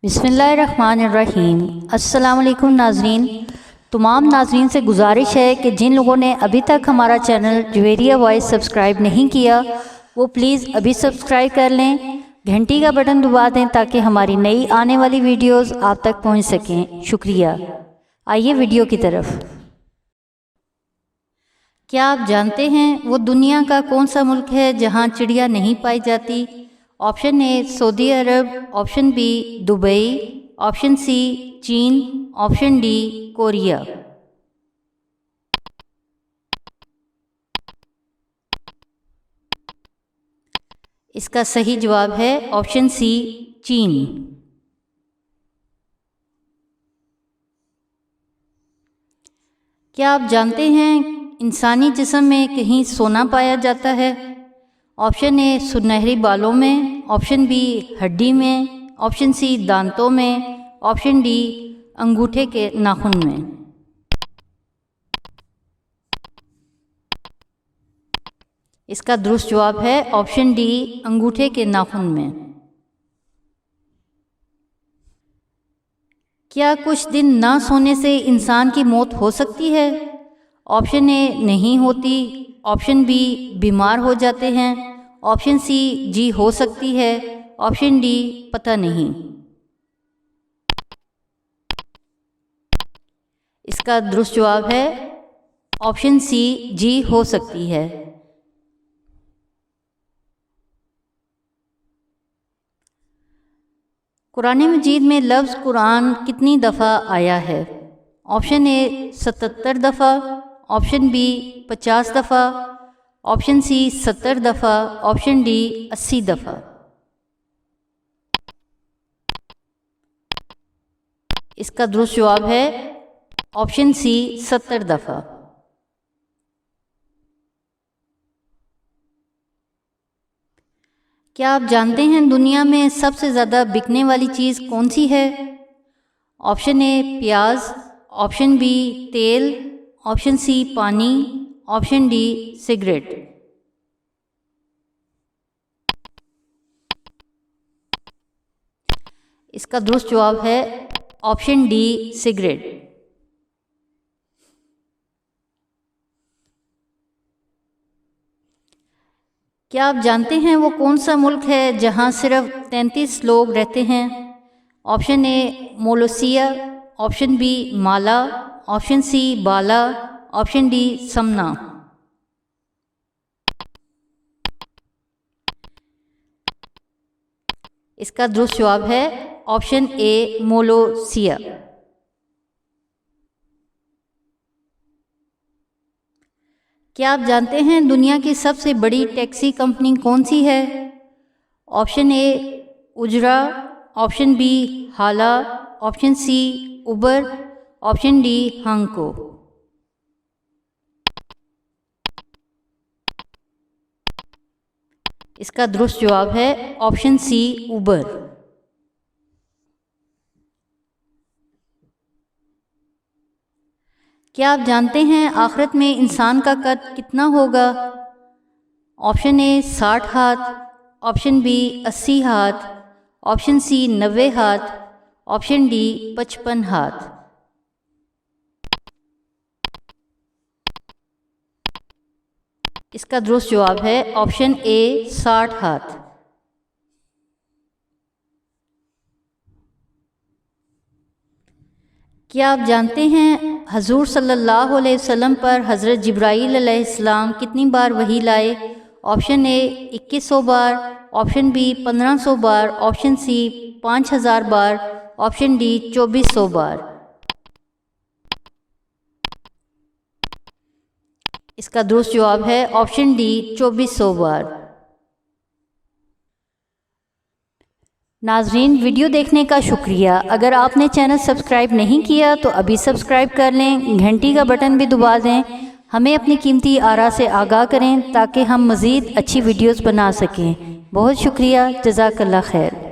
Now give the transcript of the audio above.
बिस्मिल्लाहिर्रहमानिर्रहीम। अस्सलाम वालेकुम नाज़रीन। तमाम नाज़रीन से गुजारिश है कि जिन लोगों ने अभी तक हमारा चैनल जुवेरिया वॉइस सब्सक्राइब नहीं किया वो प्लीज़ अभी सब्सक्राइब कर लें, घंटी का बटन दबा दें ताकि हमारी नई आने वाली वीडियोस आप तक पहुंच सकें। शुक्रिया। आइए वीडियो की तरफ। क्या आप जानते हैं वो दुनिया का कौन सा मुल्क है जहां चिड़िया नहीं पाई जाती? Option A Saudi Arab, option B Dubai, option C चीन, ऑप्शन डी कोरिया। इसका सही जवाब है ऑप्शन सी चीन। क्या आप जानते हैं इंसानी जिस्म में कहीं सोना पाया जाता है? ऑप्शन ए सुनहरी बालों में, ऑप्शन बी हड्डी में, ऑप्शन सी दांतों में, ऑप्शन डी अंगूठे के नाखून में। इसका दुरुस्त जवाब है ऑप्शन डी अंगूठे के नाखून में। क्या कुछ दिन ना सोने से इंसान की मौत हो सकती है? ऑप्शन ए नहीं होती, ऑप्शन बी बीमार हो जाते हैं, ऑप्शन सी जी हो सकती है, ऑप्शन डी पता नहीं। इसका दुरुस्त जवाब है ऑप्शन सी जी हो सकती है। कुरान मजीद में लफ्ज़ कुरान कितनी दफ़ा आया है? ऑप्शन ए 77 दफ़ा, ऑप्शन बी 50 दफ़ा, ऑप्शन सी 70 दफ़ा, ऑप्शन डी 80 दफ़ा। इसका दुरुस्त जवाब है ऑप्शन सी 70 दफ़ा। क्या आप जानते हैं दुनिया में सबसे ज़्यादा बिकने वाली चीज़ कौन सी है? ऑप्शन ए प्याज, ऑप्शन बी तेल, ऑप्शन सी पानी, ऑप्शन डी सिगरेट। इसका दुरुस्त जवाब है ऑप्शन डी सिगरेट। क्या आप जानते हैं वो कौन सा मुल्क है जहां सिर्फ 33 लोग रहते हैं? ऑप्शन ए मोलोसिया, ऑप्शन बी माला, ऑप्शन सी बाला, ऑप्शन डी समना। इसका दुरुस्त जवाब है ऑप्शन ए मोलोसिया। क्या आप जानते हैं दुनिया की सबसे बड़ी टैक्सी कंपनी कौन सी है? ऑप्शन ए उजरा, ऑप्शन बी हाला, ऑप्शन सी उबर, ऑप्शन डी हांको। इसका दुरुस्त जवाब है ऑप्शन सी उबर। क्या आप जानते हैं आखिरत में इंसान का कद कितना होगा? ऑप्शन ए 60 हाथ, ऑप्शन बी 80 हाथ, ऑप्शन सी 90 हाथ, ऑप्शन डी 55 हाथ। इसका दुरुस्त जवाब है ऑप्शन ए 60 हाथ। क्या आप जानते हैं हजूर सल्लल्लाहु अलैहि वसल्लम पर हज़रत जिब्राईल अलैहिस्सलाम कितनी बार वही लाए? ऑप्शन ए 2100 बार, ऑप्शन बी 1500 बार, ऑप्शन सी 5000 बार, ऑप्शन डी 2400 बार। इसका दुरुस्त जवाब है ऑप्शन डी 2400 बार। नाजरीन वीडियो देखने का शुक्रिया। अगर आपने चैनल सब्सक्राइब नहीं किया तो अभी सब्सक्राइब कर लें, घंटी का बटन भी दबा दें। हमें अपनी कीमती आरा से आगाह करें ताकि हम मज़ीद अच्छी वीडियोस बना सकें। बहुत शुक्रिया। जज़ाकल्लाह खैर।